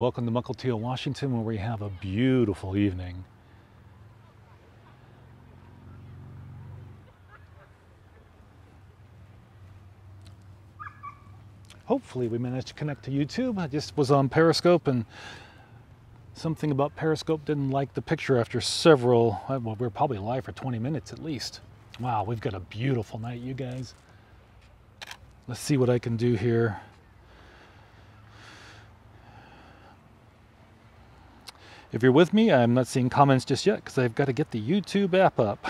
Welcome to Mukilteo, Washington, where we have a beautiful evening. Hopefully we managed to connect to YouTube. I just was on Periscope and something about Periscope didn't like the picture after several, well, we're probably live for 20 minutes at least. Wow, we've got a beautiful night, you guys. Let's see what I can do here. If you're with me, I'm not seeing comments just yet because I've got to get the YouTube app up.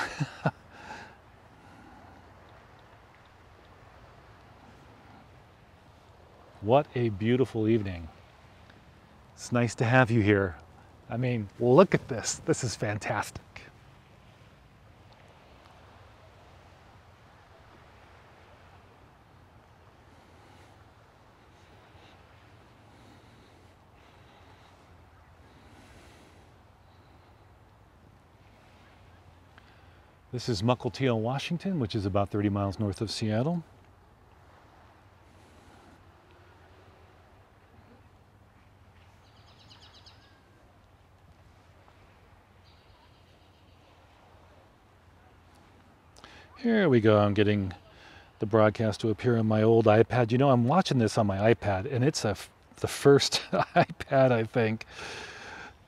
What a beautiful evening. It's nice to have you here. I mean, look at this. This is fantastic. This is Mukilteo, Washington, which is about 30 miles north of Seattle. Here we go. I'm getting the broadcast to appear on my old iPad. You know, I'm watching this on my iPad, and it's the first iPad, I think.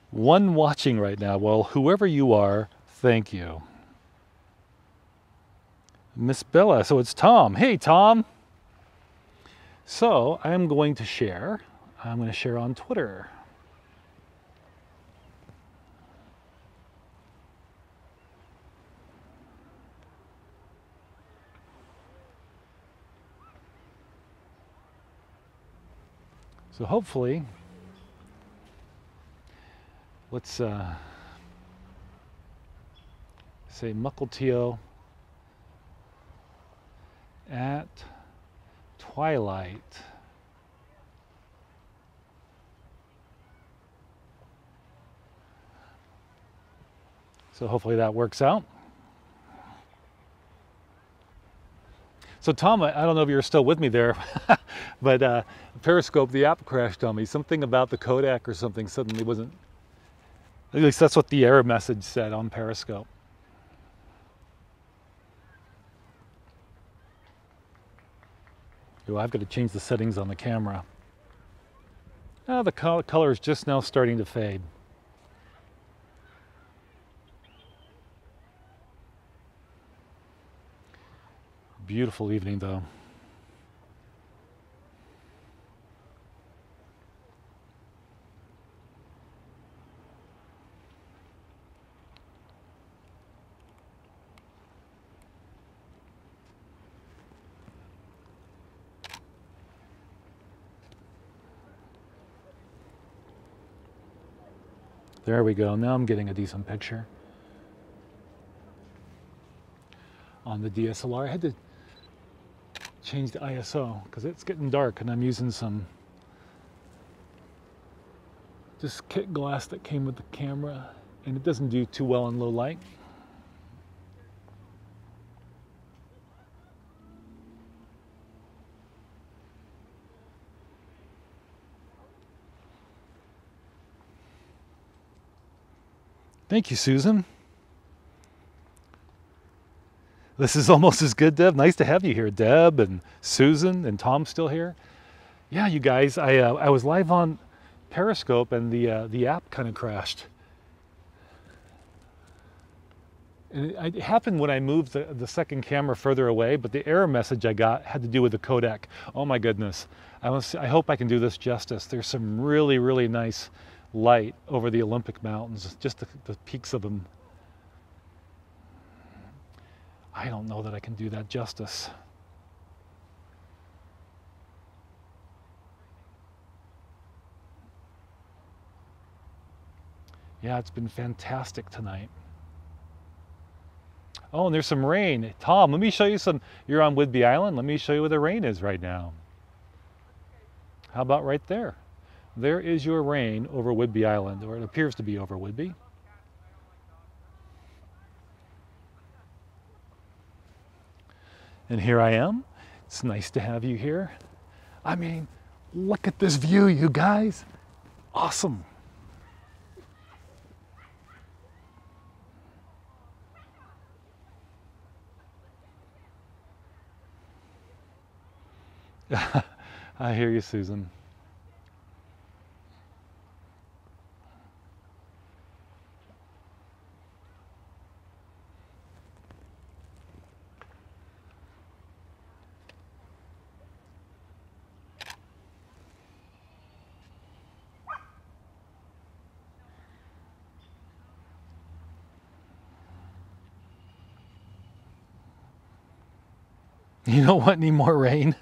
One watching right now. Well, whoever you are, thank you. Miss Bella, so it's Tom. Hey, Tom. So I'm going to share. I'm going to share on Twitter. So hopefully, let's say Mukilteo at twilight. So hopefully that works out. So Tom, I don't know if you're still with me there, but Periscope, the app crashed on me. Something about the codec or something suddenly wasn't, at least that's what the error message said on Periscope. I've got to change the settings on the camera. The color is just now starting to fade. Beautiful evening though. There we go. Now I'm getting a decent picture on the DSLR. I had to change the ISO because it's getting dark and I'm using some just kit glass that came with the camera and it doesn't do too well in low light. Thank you, Susan. This is almost as good, Deb. Nice to have you here, Deb and Susan and Tom still here. Yeah, you guys, I was live on Periscope and the app kind of crashed. And it happened when I moved the second camera further away, but the error message I got had to do with the codec. Oh my goodness. I hope I can do this justice. There's some really, really nice light over the Olympic Mountains, just the peaks of them. I don't know that I can do that justice. Yeah, it's been fantastic tonight. Oh, and there's some rain. Tom, let me show you some. You're on Whidbey Island. Let me show you where the rain is right now. How about right there? There is your rain over Whidbey Island, or it appears to be over Whidbey. And here I am. It's nice to have you here. I mean, look at this view, you guys. Awesome. I hear you, Susan. You don't want any more rain?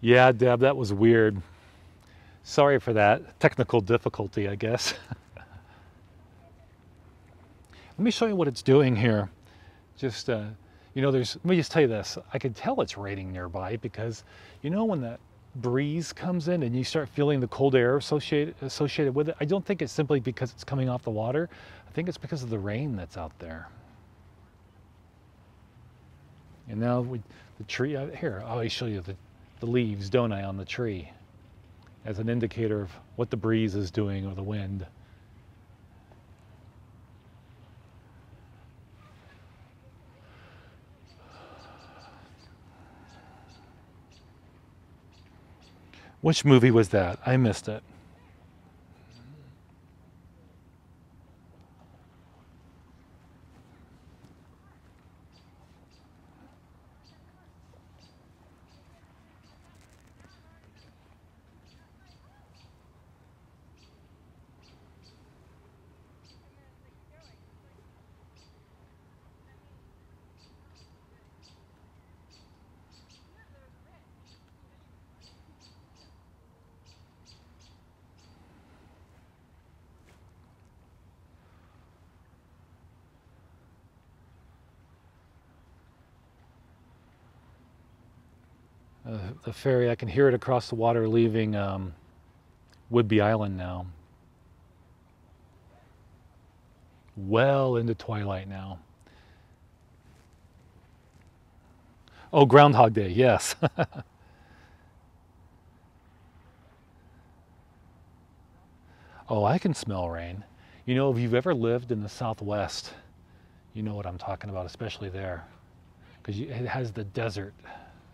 Yeah, Deb, that was weird. Sorry for that technical difficulty, I guess. Let me show you what it's doing here. Just, let me just tell you this. I can tell it's raining nearby because, when that breeze comes in and you start feeling the cold air associated with it, I don't think it's simply because it's coming off the water. I think it's because of the rain that's out there. And now the tree, here, I'll show you the leaves, don't I, on the tree as an indicator of what the breeze is doing or the wind. Which movie was that? I missed it. The ferry, I can hear it across the water leaving Whidbey Island now. Well into twilight now. Oh, Groundhog Day, yes. Oh, I can smell rain. If you've ever lived in the Southwest, you know what I'm talking about, especially there. Because it has the desert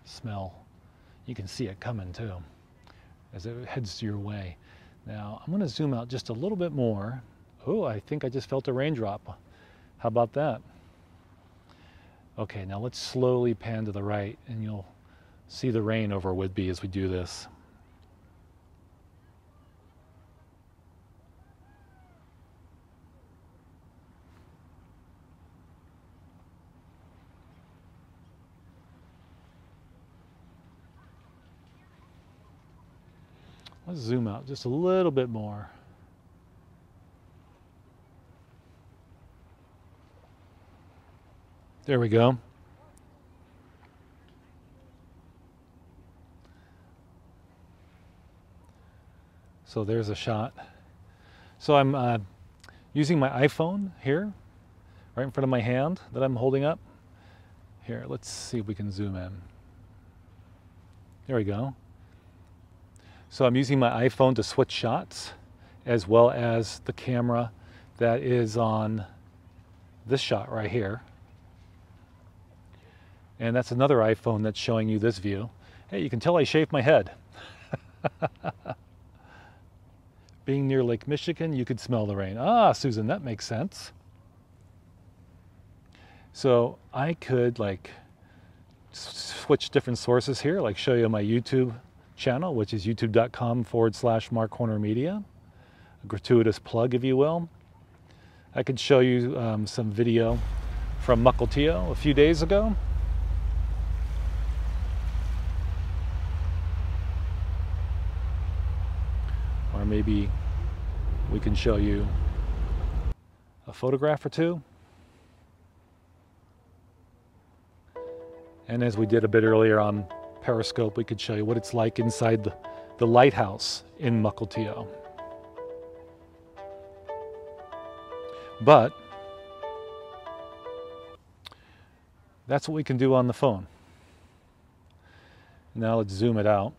smell. You can see it coming too as it heads your way. Now I'm going to zoom out just a little bit more. Oh, I think I just felt a raindrop. How about that? Okay, now let's slowly pan to the right and you'll see the rain over Whidbey as we do this. Let's zoom out just a little bit more. There we go. So there's a shot. So I'm using my iPhone here, right in front of my hand that I'm holding up. Here, let's see if we can zoom in. There we go. So I'm using my iPhone to switch shots, as well as the camera that is on this shot right here. And that's another iPhone that's showing you this view. Hey, you can tell I shaved my head. Being near Lake Michigan, you could smell the rain. Ah, Susan, that makes sense. So I could switch different sources here, like show you my YouTube channel, which is youtube.com/Mark Horner Media. A gratuitous plug, if you will. I could show you some video from Mukilteo a few days ago. Or maybe we can show you a photograph or two. And as we did a bit earlier on Periscope, we could show you what it's like inside the lighthouse in Mukilteo. But that's what we can do on the phone. Now let's zoom it out.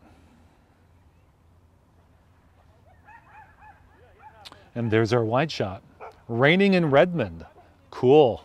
And there's our wide shot. Raining in Redmond. Cool.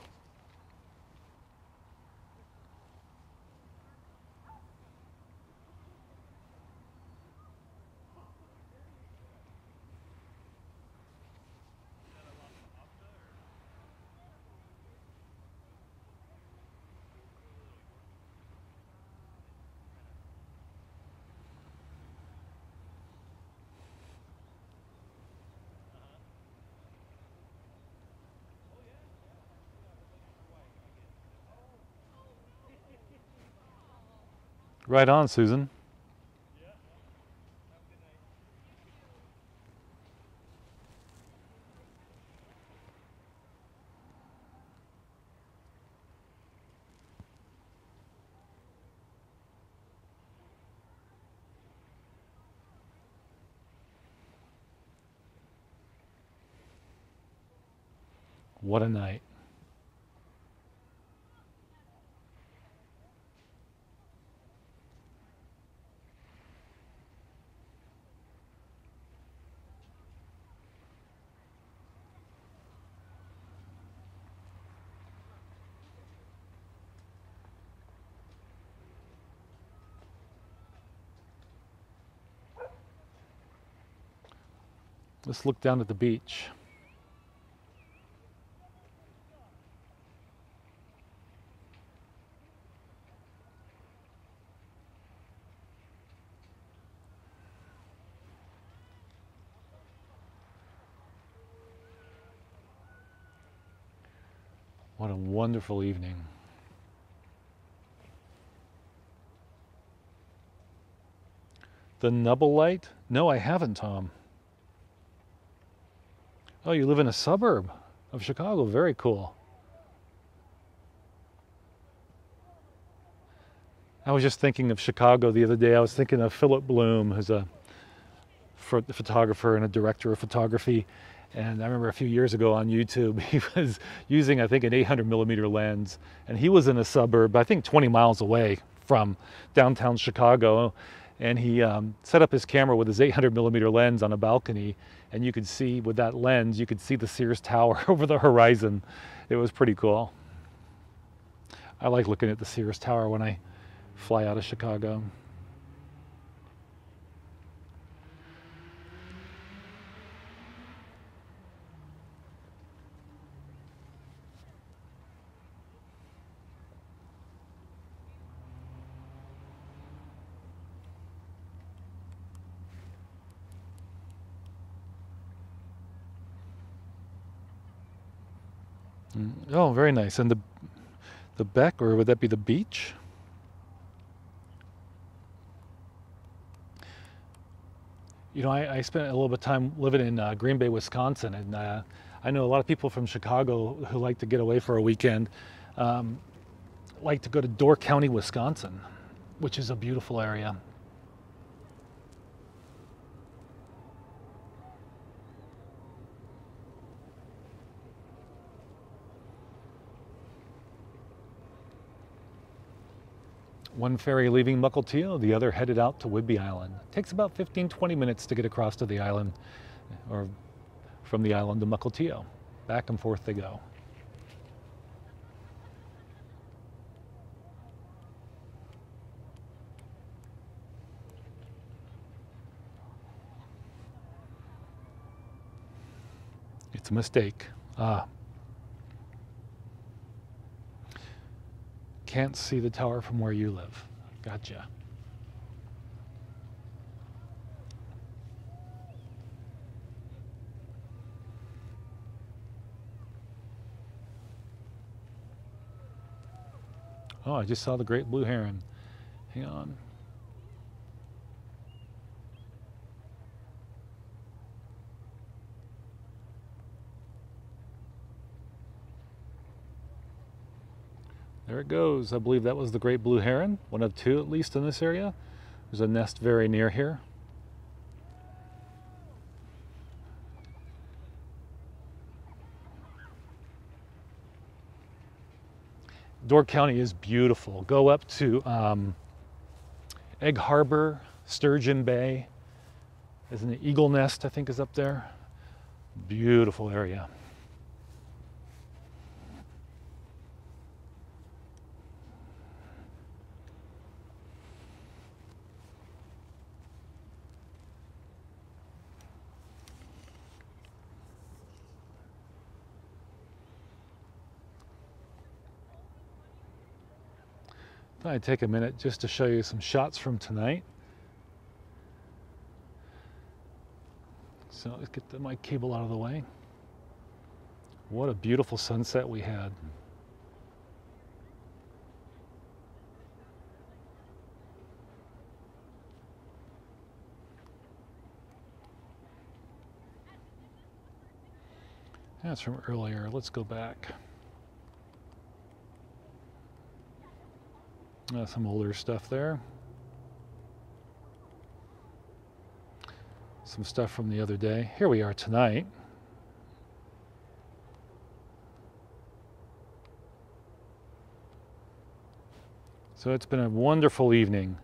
Right on, Susan. What a night. Let's look down at the beach. What a wonderful evening. The Nubble Light? No, I haven't, Tom. Oh, you live in a suburb of Chicago. Very cool. I was just thinking of Chicago the other day. I was thinking of Philip Bloom, who's a photographer and a director of photography. And I remember a few years ago on YouTube, he was using, I think, an 800mm lens. And he was in a suburb, I think 20 miles away from downtown Chicago. And he set up his camera with his 800mm lens on a balcony. And you could see, with that lens, you could see the Sears Tower over the horizon. It was pretty cool. I like looking at the Sears Tower when I fly out of Chicago. Oh, very nice. And the beck, or would that be the beach? You know, I spent a little bit of time living in Green Bay, Wisconsin, and I know a lot of people from Chicago who like to get away for a weekend, like to go to Door County, Wisconsin, which is a beautiful area. One ferry leaving Mukilteo, the other headed out to Whidbey Island. It takes about 15-20 minutes to get across to the island, or from the island to Mukilteo. Back and forth they go. It's a mistake. Can't see the tower from where you live. Gotcha. Oh, I just saw the great blue heron. Hang on. There it goes. I believe that was the great blue heron, one of two at least in this area. There's a nest very near here. Door County is beautiful. Go up to Egg Harbor, Sturgeon Bay. There's an Eagle Nest, I think, is up there. Beautiful area. I'd take a minute just to show you some shots from tonight. So let's get the mic cable out of the way. What a beautiful sunset we had. That's from earlier. Let's go back. Some older stuff there. Some stuff from the other day. Here we are tonight. So it's been a wonderful evening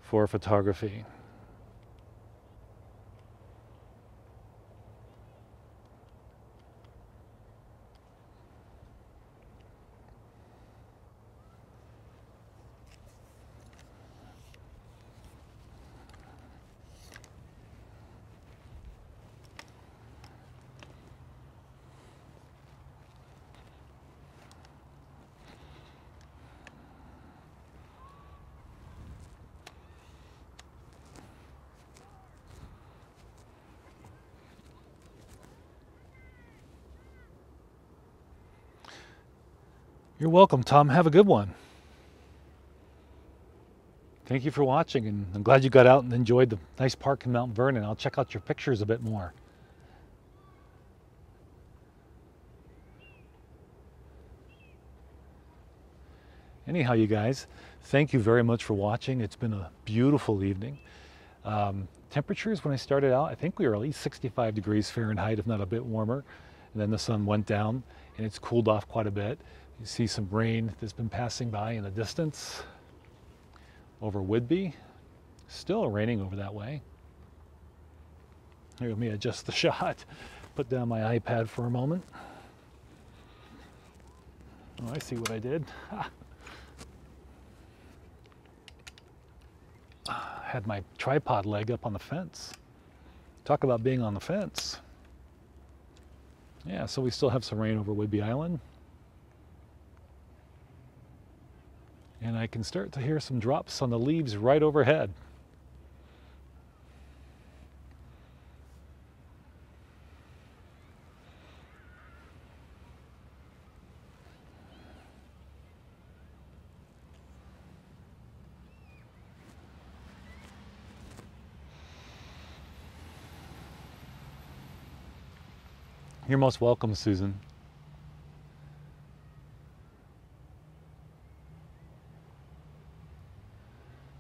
for photography. You're welcome, Tom. Have a good one. Thank you for watching, and I'm glad you got out and enjoyed the nice park in Mount Vernon. I'll check out your pictures a bit more. Anyhow, you guys, thank you very much for watching. It's been a beautiful evening. Temperatures when I started out, I think we were at least 65 degrees Fahrenheit, if not a bit warmer. And then the sun went down and it's cooled off quite a bit. You see some rain that's been passing by in the distance over Whidbey. Still raining over that way. Here, let me adjust the shot. Put down my iPad for a moment. Oh, I see what I did. Had my tripod leg up on the fence. Talk about being on the fence. Yeah, so we still have some rain over Whidbey Island. And I can start to hear some drops on the leaves right overhead. You're most welcome, Susan.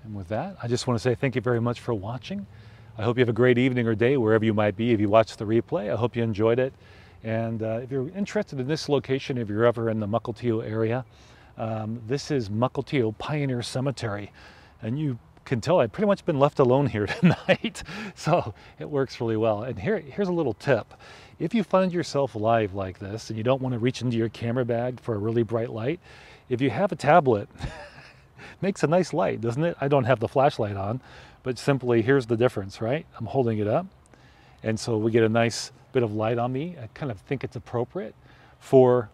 And with that, I just want to say thank you very much for watching. I hope you have a great evening or day wherever you might be. If you watch the replay, I hope you enjoyed it. And if you're interested in this location, if you're ever in the Mukilteo area, this is Mukilteo Pioneer Cemetery. And you can tell I've pretty much been left alone here tonight. So it works really well. And here's a little tip. If you find yourself live like this and you don't want to reach into your camera bag for a really bright light, if you have a tablet, makes a nice light, doesn't it? I don't have the flashlight on, but simply here's the difference, right? I'm holding it up, and so we get a nice bit of light on me. I kind of think it's appropriate for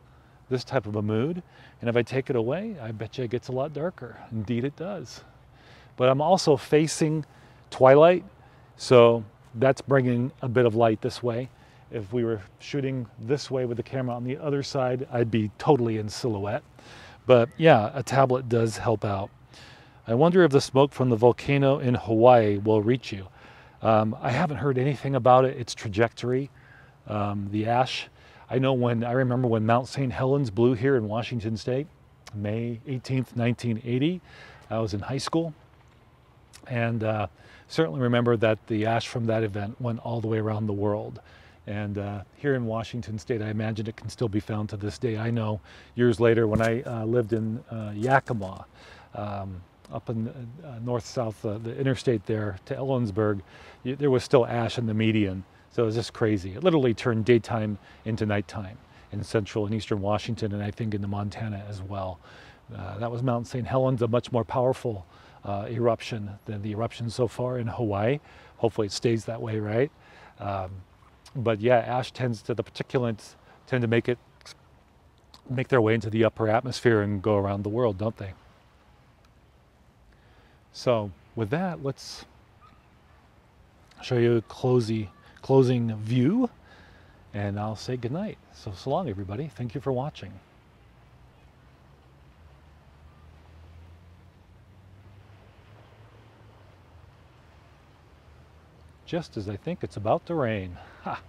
this type of a mood. And if I take it away, I bet you it gets a lot darker. Indeed it does. But I'm also facing twilight, so that's bringing a bit of light this way. If we were shooting this way with the camera on the other side, I'd be totally in silhouette. But yeah, a tablet does help out. I wonder if the smoke from the volcano in Hawaii will reach you. I haven't heard anything about it, its trajectory, the ash. I remember when Mount St. Helens blew here in Washington State, May 18th, 1980. I was in high school. And certainly remember that the ash from that event went all the way around the world. And here in Washington State, I imagine it can still be found to this day. I know years later when I lived in Yakima, up in north-south, the interstate there to Ellensburg, there was still ash in the median. So it was just crazy. It literally turned daytime into nighttime in central and eastern Washington, and I think in the Montana as well. That was Mount St. Helens, a much more powerful eruption than the eruption so far in Hawaii. Hopefully it stays that way, right? But yeah, ash tends to, the particulates tend to make their way into the upper atmosphere and go around the world, don't they? So with that, let's show you a closing view, and I'll say goodnight. So long, everybody. Thank you for watching. Just as I think it's about to rain. Ha!